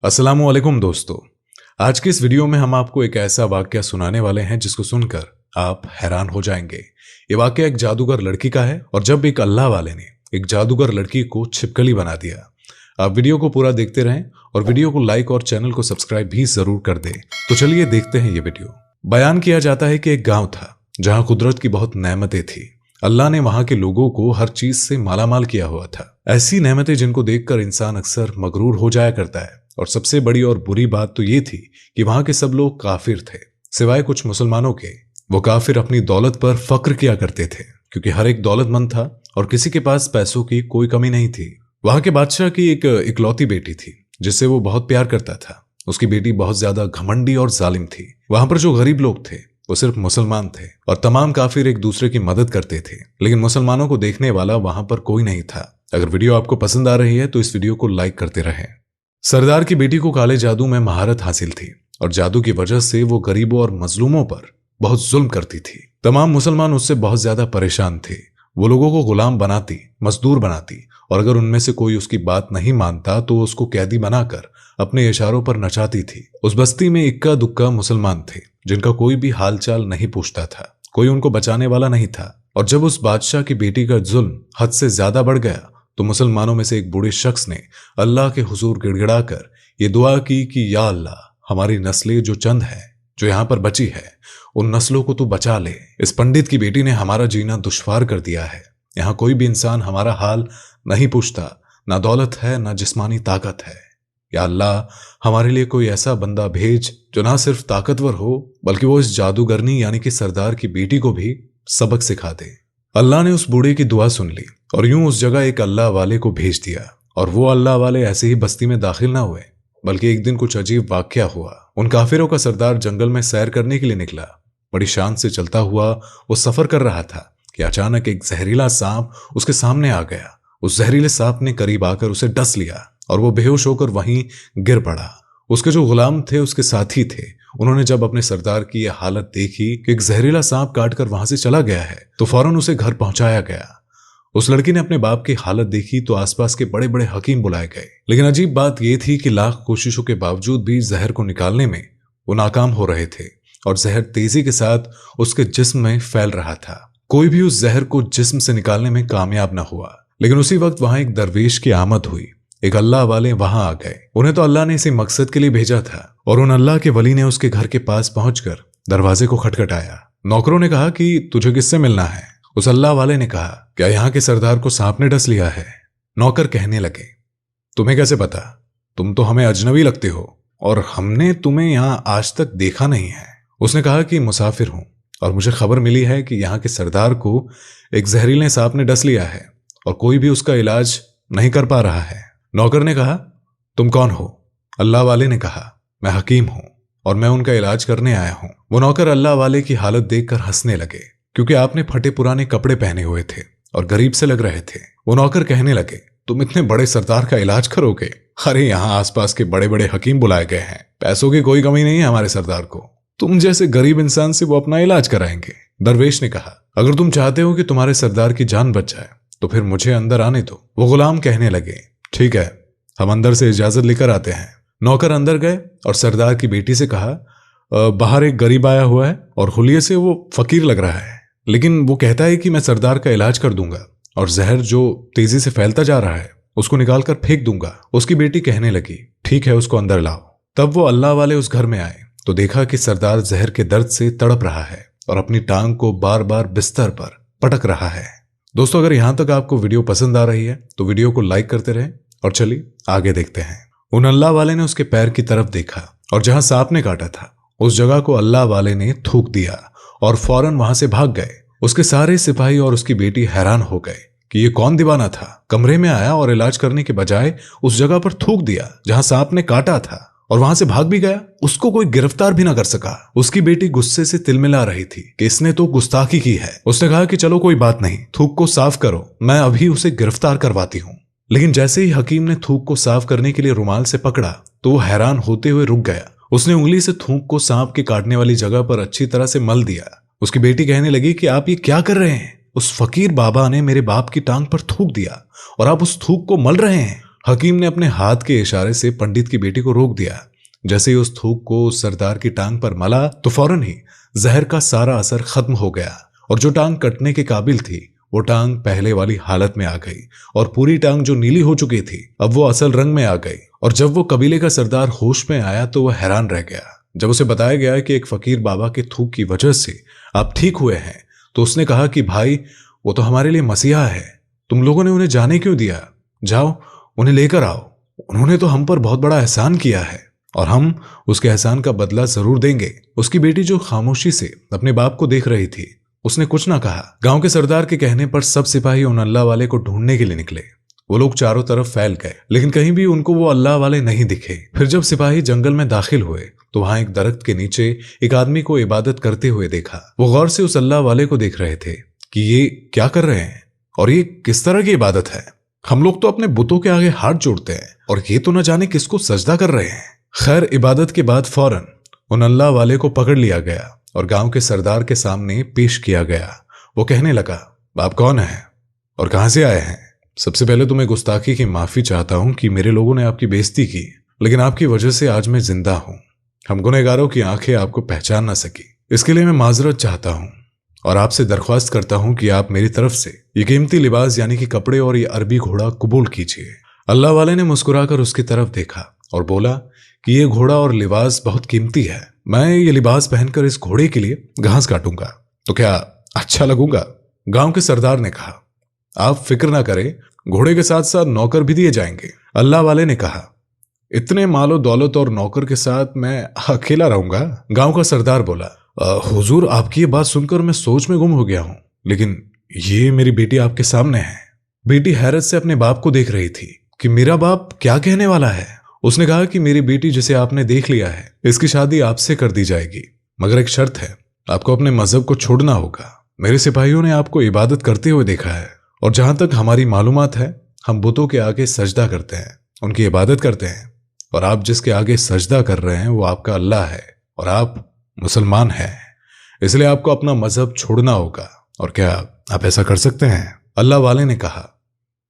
अस्सलामुअलैकुम दोस्तों। आज की इस वीडियो में हम आपको एक ऐसा वाकया सुनाने वाले हैं जिसको सुनकर आप हैरान हो जाएंगे। ये वाकया एक जादूगर लड़की का है और जब एक अल्लाह वाले ने एक जादूगर लड़की को छिपकली बना दिया। आप वीडियो को पूरा देखते रहें और वीडियो को लाइक और चैनल को सब्सक्राइब भी जरूर कर दें। तो चलिए देखते हैं ये वीडियो। बयान किया जाता है कि एक गाँव था जहाँ कुदरत की बहुत नेमतें थी। अल्लाह ने वहां के लोगों को हर चीज से मालामाल किया हुआ था। ऐसी नेमतें जिनको देखकर इंसान अक्सर मगरूर हो जाया करता है। और सबसे बड़ी और बुरी बात तो ये थी कि वहां के सब लोग काफिर थे, सिवाय कुछ मुसलमानों के। वो काफिर अपनी दौलत पर फक्र किया करते थे क्योंकि हर एक दौलतमंद था और किसी के पास पैसों की कोई कमी नहीं थी। वहां के बादशाह की एक इकलौती बेटी थी जिससे वो बहुत प्यार करता था। उसकी बेटी बहुत ज्यादा घमंडी और जालिम थी। वहां पर जो गरीब लोग थे वो सिर्फ मुसलमान थे और तमाम काफिर एक दूसरे की मदद करते थे, लेकिन मुसलमानों को देखने वाला वहां पर कोई नहीं था। अगर वीडियो आपको पसंद आ रही है तो इस वीडियो को लाइक करते रहें। सरदार की बेटी को काले जादू में महारत हासिल थी और जादू की वजह से वो गरीबों और मजलूमों पर बहुत जुल्म करती थी। तमाम मुसलमान उससे बहुत ज्यादा परेशान थे। वो लोगों को गुलाम बनाती, मजदूर बनाती और अगर उनमें से कोई उसकी बात नहीं मानता तो उसको कैदी बनाकर अपने इशारों पर नचाती थी। उस बस्ती में इक्का दुक्का मुसलमान थे जिनका कोई भी हालचाल नहीं पूछता था, कोई उनको बचाने वाला नहीं था। और जब उस बादशाह की बेटी का जुल्म हद से ज्यादा बढ़ गया तो मुसलमानों में से एक बूढ़े शख्स ने अल्लाह के हुजूर गिड़गिड़ाकर ये दुआ की कि या अल्लाह, हमारी नस्लें जो चंद है जो यहाँ पर बची है उन नस्लों को तू बचा ले। इस पंडित की बेटी ने हमारा जीना दुश्वार कर दिया है। यहाँ कोई भी इंसान हमारा हाल नहीं पूछता, ना दौलत है ना जिस्मानी ताकत है। या अल्लाह, हमारे लिए कोई ऐसा बंदा भेज जो ना सिर्फ ताकतवर हो बल्कि वो इस जादूगरनी यानी कि सरदार की बेटी को भी सबक सिखा दे। अल्लाह ने उस बूढ़े की दुआ सुन ली और यूं उस जगह एक अल्लाह वाले को भेज दिया। और वो अल्लाह वाले ऐसे ही बस्ती में दाखिल ना हुए बल्कि एक दिन कुछ अजीब वाकया हुआ। उन काफिरों का सरदार जंगल में सैर करने के लिए निकला। बड़ी शान से चलता हुआ वो सफर कर रहा था कि अचानक एक जहरीला सांप उसके सामने आ गया। उस जहरीले सांप ने करीब आकर उसे डस लिया और वो बेहोश होकर वहीं गिर पड़ा। उसके जो गुलाम थे, उसके साथी थे, उन्होंने जब अपने सरदार की यह हालत देखी कि एक जहरीला सांप काटकर वहां से चला गया है तो फौरन उसे घर पहुंचाया गया। उस लड़की ने अपने बाप की हालत देखी तो आसपास के बड़े बड़े हकीम बुलाए गए, लेकिन अजीब बात यह थी कि लाख कोशिशों के बावजूद भी जहर को निकालने में वो नाकाम हो रहे थे और जहर तेजी के साथ उसके जिस्म में फैल रहा था। कोई भी उस जहर को जिस्म से निकालने में कामयाब न हुआ। लेकिन उसी वक्त वहां एक दरवेश की आमद हुई। एक अल्लाह वाले वहां आ गए। उन्हें तो अल्लाह ने इसी मकसद के लिए भेजा था और उन अल्लाह के वली ने उसके घर के पास पहुंचकर दरवाजे को खटखटाया। नौकरों ने कहा कि तुझे किससे मिलना है? उस अल्लाह वाले ने कहा, क्या यहाँ के सरदार को सांप ने डस लिया है? नौकर कहने लगे, तुम्हें कैसे पता? तुम तो हमें अजनबी लगते हो और हमने तुम्हें यहाँ आज तक देखा नहीं है। उसने कहा कि मुसाफिर हूं और मुझे खबर मिली है कि यहाँ के सरदार को एक जहरीले सांप ने डस लिया है और कोई भी उसका इलाज नहीं कर पा रहा है। नौकर ने कहा, तुम कौन हो? अल्लाह वाले ने कहा, मैं हकीम हूं और मैं उनका इलाज करने आया हूं। वो नौकर अल्लाह वाले की हालत देखकर हंसने लगे क्योंकि आपने फटे पुराने कपड़े पहने हुए थे और गरीब से लग रहे थे। वो नौकर कहने लगे, तुम इतने बड़े सरदार का इलाज करोगे? अरे यहाँ आसपास के बड़े बड़े हकीम बुलाए गए हैं, पैसों की कोई कमी नहीं है हमारे सरदार को। तुम जैसे गरीब इंसान से वो अपना इलाज कराएंगे। दरवेश ने कहा, अगर तुम चाहते हो कि तुम्हारे सरदार की जान बच जाए तो फिर मुझे अंदर आने दो। वो गुलाम कहने लगे, ठीक है, हम अंदर से इजाजत लेकर आते हैं। नौकर अंदर गए और सरदार की बेटी से कहा, बाहर एक गरीब आया हुआ है और हुलिये से वो फकीर लग रहा है, लेकिन वो कहता है कि मैं सरदार का इलाज कर दूंगा और जहर जो तेजी से फैलता जा रहा है उसको निकाल कर फेंक दूंगा। उसकी बेटी कहने लगी, ठीक है, उसको अंदर लाओ। तब वो अल्लाह वाले उस घर में आए तो देखा कि सरदार जहर के दर्द से तड़प रहा है और अपनी टांग को बार बार बिस्तर पर पटक रहा है। दोस्तों, अगर यहां तक आपको वीडियो पसंद आ रही है तो वीडियो को लाइक करते रहें और चलिए आगे देखते हैं। उन अल्लाह वाले ने उसके पैर की तरफ देखा और जहां सांप ने काटा था उस जगह को अल्लाह वाले ने थूक दिया और फौरन वहां से भाग गए। उसके सारे सिपाही और उसकी बेटी हैरान हो गए कि ये कौन दीवाना था, कमरे में आया और इलाज करने के बजाय उस जगह पर थूक दिया जहां सांप ने काटा था और वहां से भाग भी गया। उसको कोई गिरफ्तार भी ना कर सका। उसकी बेटी गुस्से से तिलमिला रही थी कि इसने तो गुस्ताखी की है। उसने कहा कि चलो कोई बात नहीं, थूक को साफ करो, मैं अभी उसे गिरफ्तार करवाती हूँ। लेकिन जैसे ही हकीम ने थूक को साफ करने के लिए रुमाल से पकड़ा तो वो हैरान होते हुए रुक गया। उसने उंगली से थूक को सांप के काटने वाली जगह पर अच्छी तरह से मल दिया। उसकी बेटी कहने लगी कि आप ये क्या कर रहे हैं? उस फकीर बाबा ने मेरे बाप की टांग पर थूक दिया और आप उस थूक को मल रहे हैं। हकीम ने अपने हाथ के इशारे से पंडित की बेटी को रोक दिया। जैसे ही उस थूक को उस सरदार की टांग पर मला तो फौरन ही जहर का सारा असर खत्म हो गया और जो टांग कटने के काबिल थी वो टांग पहले वाली हालत में आ गई और पूरी टांग जो नीली हो चुकी थी अब वो असल रंग में आ गई। और जब वो कबीले का सरदार होश में आया तो वह हैरान रह गया। जब उसे बताया गया कि एक फकीर बाबा के थूक की वजह से आप ठीक हुए हैं तो उसने कहा कि भाई वो तो हमारे लिए मसीहा है, तुम लोगों ने उन्हें जाने क्यों दिया? जाओ उन्हें लेकर आओ, उन्होंने तो हम पर बहुत बड़ा एहसान किया है और हम उसके एहसान का बदला जरूर देंगे। उसकी बेटी जो खामोशी से अपने बाप को देख रही थी उसने कुछ ना कहा। गांव के सरदार के कहने पर सब सिपाही उन अल्लाह वाले को ढूंढने के लिए निकले। वो लोग चारों तरफ फैल गए लेकिन कहीं भी उनको वो अल्लाह वाले नहीं दिखे। फिर जब सिपाही जंगल में दाखिल हुए तो वहां एक दरख्त के नीचे एक आदमी को इबादत करते हुए देखा। वो गौर से उस अल्लाह वाले को देख रहे थे कि ये क्या कर रहे हैं और ये किस तरह की इबादत है। हम लोग तो अपने बुतों के आगे हाथ जोड़ते हैं और ये तो न जाने किसको सजदा कर रहे हैं। खैर इबादत के बाद फौरन उन अल्लाह वाले को पकड़ लिया गया और गांव के सरदार के सामने पेश किया गया। वो कहने लगा, आप कौन हैं और कहां से आए हैं? सबसे पहले तो मैं गुस्ताखी की माफी चाहता हूं कि मेरे लोगों ने आपकी बेइज्जती की, लेकिन आपकी वजह से आज मैं जिंदा हूं। हम गुनहगारों की आंखें आपको पहचान ना सकी, इसके लिए मैं माजरत चाहता हूं और आपसे दरख्वास्त करता हूं कि आप मेरी तरफ से ये कीमती लिबास यानी कि कपड़े और ये अरबी घोड़ा कबूल कीजिए। अल्लाह वाले ने मुस्कुराकर उसकी तरफ देखा और बोला कि ये घोड़ा और लिबास बहुत कीमती है, मैं ये लिबास पहनकर इस घोड़े के लिए घास काटूंगा तो क्या अच्छा लगूंगा? गांव के सरदार ने कहा, आप फिक्र ना करें, घोड़े के साथ साथ नौकर भी दिए जाएंगे। अल्लाह वाले ने कहा, इतने मालो दौलत और नौकर के साथ मैं अकेला रहूंगा? गांव का सरदार बोला, हुजूर आपकी ये बात सुनकर मैं सोच में गुम हो गया हूं, लेकिन ये मेरी बेटी आपके सामने है। बेटी हैरत से अपने बाप को देख रही थी कि मेरा बाप क्या कहने वाला है। उसने कहा कि मेरी बेटी जिसे आपने देख लिया है इसकी शादी आपसे कर दी जाएगी, मगर एक शर्त है, आपको अपने मजहब को छोड़ना होगा। मेरे सिपाहियों ने आपको इबादत करते हुए देखा है और जहां तक हमारी मालूमात है हम बुतों के आगे सजदा करते हैं, उनकी इबादत करते हैं और आप जिसके आगे सजदा कर रहे हैं वो आपका अल्लाह है और आप मुसलमान हैं, इसलिए आपको अपना मजहब छोड़ना होगा। और क्या आप ऐसा कर सकते हैं? अल्लाह वाले ने कहा,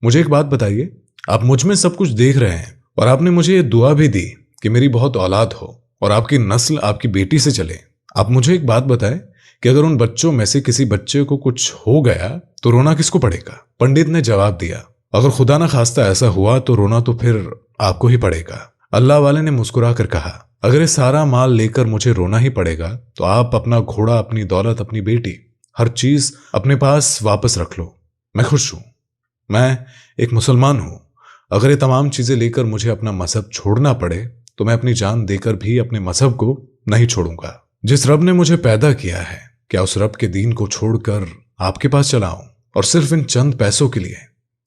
मुझे एक बात बताइए, आप मुझ में सब कुछ देख रहे हैं और आपने मुझे ये दुआ भी दी कि मेरी बहुत औलाद हो और आपकी नस्ल आपकी बेटी से चले। आप मुझे एक बात बताएं कि अगर उन बच्चों में से किसी बच्चे को कुछ हो गया तो रोना किसको पड़ेगा? पंडित ने जवाब दिया, अगर खुदा ना खास्ता ऐसा हुआ तो रोना तो फिर आपको ही पड़ेगा। अल्लाह वाले ने मुस्कुरा कर कहा, अगर ये सारा माल लेकर मुझे रोना ही पड़ेगा तो आप अपना घोड़ा, अपनी दौलत, अपनी बेटी, हर चीज अपने पास वापस रख लो। मैं खुश हूं, मैं एक मुसलमान हूं। अगर ये तमाम चीजें लेकर मुझे अपना मजहब छोड़ना पड़े तो मैं अपनी जान देकर भी अपने मजहब को नहीं छोड़ूंगा। जिस रब ने मुझे पैदा किया है, क्या उस रब के दीन को छोड़कर आपके पास चला आऊं और सिर्फ इन चंद पैसों के लिए?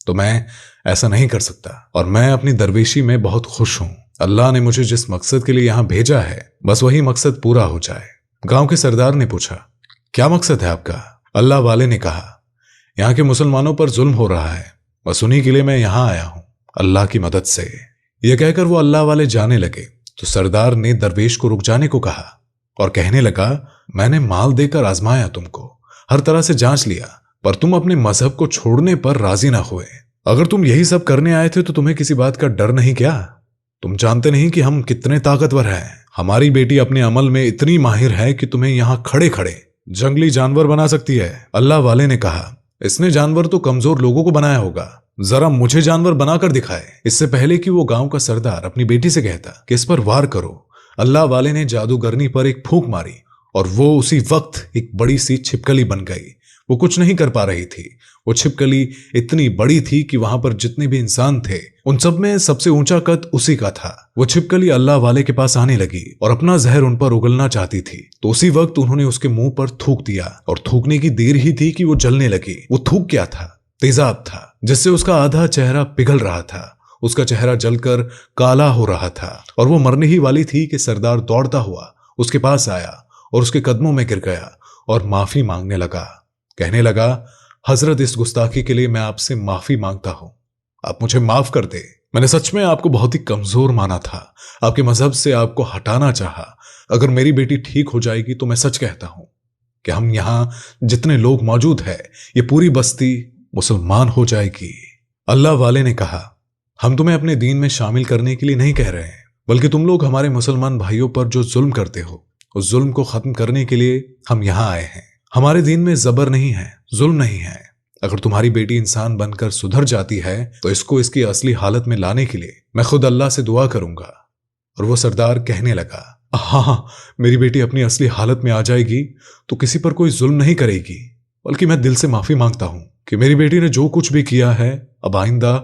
तो मैं ऐसा नहीं कर सकता और मैं अपनी दरवेशी में बहुत खुश हूं। अल्लाह ने मुझे जिस मकसद के लिए यहां भेजा है बस वही मकसद पूरा हो जाए। गांव के सरदार ने पूछा, क्या मकसद है आपका? अल्लाह वाले ने कहा, यहाँ के मुसलमानों पर जुल्म हो रहा है, बस उन्हीं के लिए मैं यहां आया हूं, अल्लाह की मदद से। यह कहकर वो अल्लाह वाले जाने लगे तो सरदार ने दरवेश को रुक जाने को कहा और कहने लगा, मैंने माल देकर आजमाया तुमको, हर तरह से जांच लिया, पर तुम अपने मजहब को छोड़ने पर राजी ना हुए। अगर तुम यही सब करने आए थे तो तुम्हें किसी बात का डर नहीं क्या? तुम जानते नहीं कि हम कितने ताकतवर हैं? हमारी बेटी अपने अमल में इतनी माहिर है कि तुम्हें यहां खड़े खड़े जंगली जानवर बना सकती है। अल्लाह वाले ने कहा, इसने जानवर तो कमजोर लोगों को बनाया होगा, जरा मुझे जानवर बनाकर दिखाए। इससे पहले कि वो गांव का सरदार अपनी बेटी से कहता कि इस पर वार करो, अल्लाह वाले ने जादूगरनी पर एक फूंक मारी और वो उसी वक्त एक बड़ी सी छिपकली बन गई। वो कुछ नहीं कर पा रही थी। वो छिपकली इतनी बड़ी थी कि वहां पर जितने भी इंसान थे उन सब में सबसे ऊंचा कद उसी का था। वो छिपकली अल्लाह वाले के पास आने लगी और अपना जहर उन पर उगलना चाहती थी, तो उसी वक्त उन्होंने उसके मुंह पर थूक दिया और थूकने की देर ही थी कि वो जलने लगी। वो थूक क्या था? तेजाब था, जिससे उसका आधा चेहरा पिघल रहा था। उसका चेहरा जलकर काला हो रहा था और वो मरने ही वाली थी कि सरदार दौड़ता हुआ उसके पास आया और उसके कदमों में गिर गया और माफी मांगने लगा। कहने लगा, हजरत, इस गुस्ताखी के लिए मैं आपसे माफी मांगता हूं, आप मुझे माफ कर दे। मैंने सच में आपको बहुत ही कमजोर माना था, आपके मजहब से आपको हटाना चाहा। अगर मेरी बेटी ठीक हो जाएगी तो मैं सच कहता हूं कि हम यहां जितने लोग मौजूद हैं ये पूरी बस्ती मुसलमान हो जाएगी। अल्लाह वाले ने कहा, हम तुम्हें अपने दीन में शामिल करने के लिए नहीं कह रहे हैं, बल्कि तुम लोग हमारे मुसलमान भाइयों पर जो जुल्म करते हो उस जुल्म को खत्म करने के लिए हम यहाँ आए हैं। हमारे दीन में जबर नहीं है, जुल्म नहीं है। अगर तुम्हारी बेटी इंसान बनकर सुधर जाती है तो इसको इसकी असली हालत में लाने के लिए मैं खुद अल्लाह से दुआ करूंगा। और वो सरदार कहने लगा, हाँ, मेरी बेटी अपनी असली हालत में आ जाएगी तो किसी पर कोई जुल्म नहीं करेगी, बल्कि मैं दिल से माफी मांगता हूं कि मेरी बेटी ने जो कुछ भी किया है अब आइंदा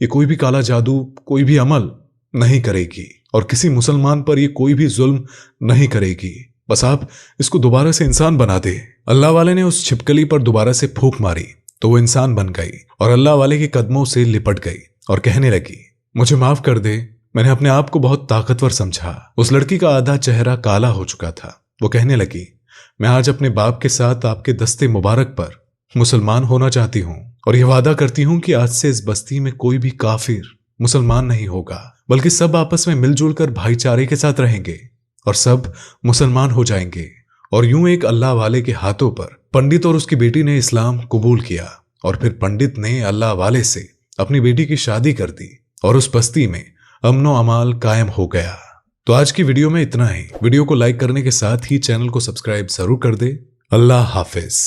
ये कोई भी काला जादू, कोई भी अमल नहीं करेगी और किसी मुसलमान पर ये कोई भी जुल्म नहीं करेगी। बस आप इसको दोबारा से इंसान बना दे। अल्लाह वाले ने उस छिपकली पर दोबारा से फूंक मारी तो वो इंसान बन गई और अल्लाह वाले के कदमों से लिपट गई और कहने लगी, मुझे माफ कर दे, मैंने अपने आप को बहुत ताकतवर समझा। उस लड़की का आधा चेहरा काला हो चुका था। वो कहने लगी, मैं आज अपने बाप के साथ आपके दस्ते मुबारक पर मुसलमान होना चाहती हूँ और यह वादा करती हूँ कि आज से इस बस्ती में कोई भी काफिर मुसलमान नहीं होगा, बल्कि सब आपस में मिलजुल कर भाईचारे के साथ रहेंगे और सब मुसलमान हो जाएंगे। और यूं एक अल्लाह वाले के हाथों पर पंडित और उसकी बेटी ने इस्लाम कबूल किया और फिर पंडित ने अल्लाह वाले से अपनी बेटी की शादी कर दी और उस बस्ती में अमनो अमाल कायम हो गया। तो आज की वीडियो में इतना ही। वीडियो को लाइक करने के साथ ही चैनल को सब्सक्राइब जरूर कर दे। अल्लाह हाफिज।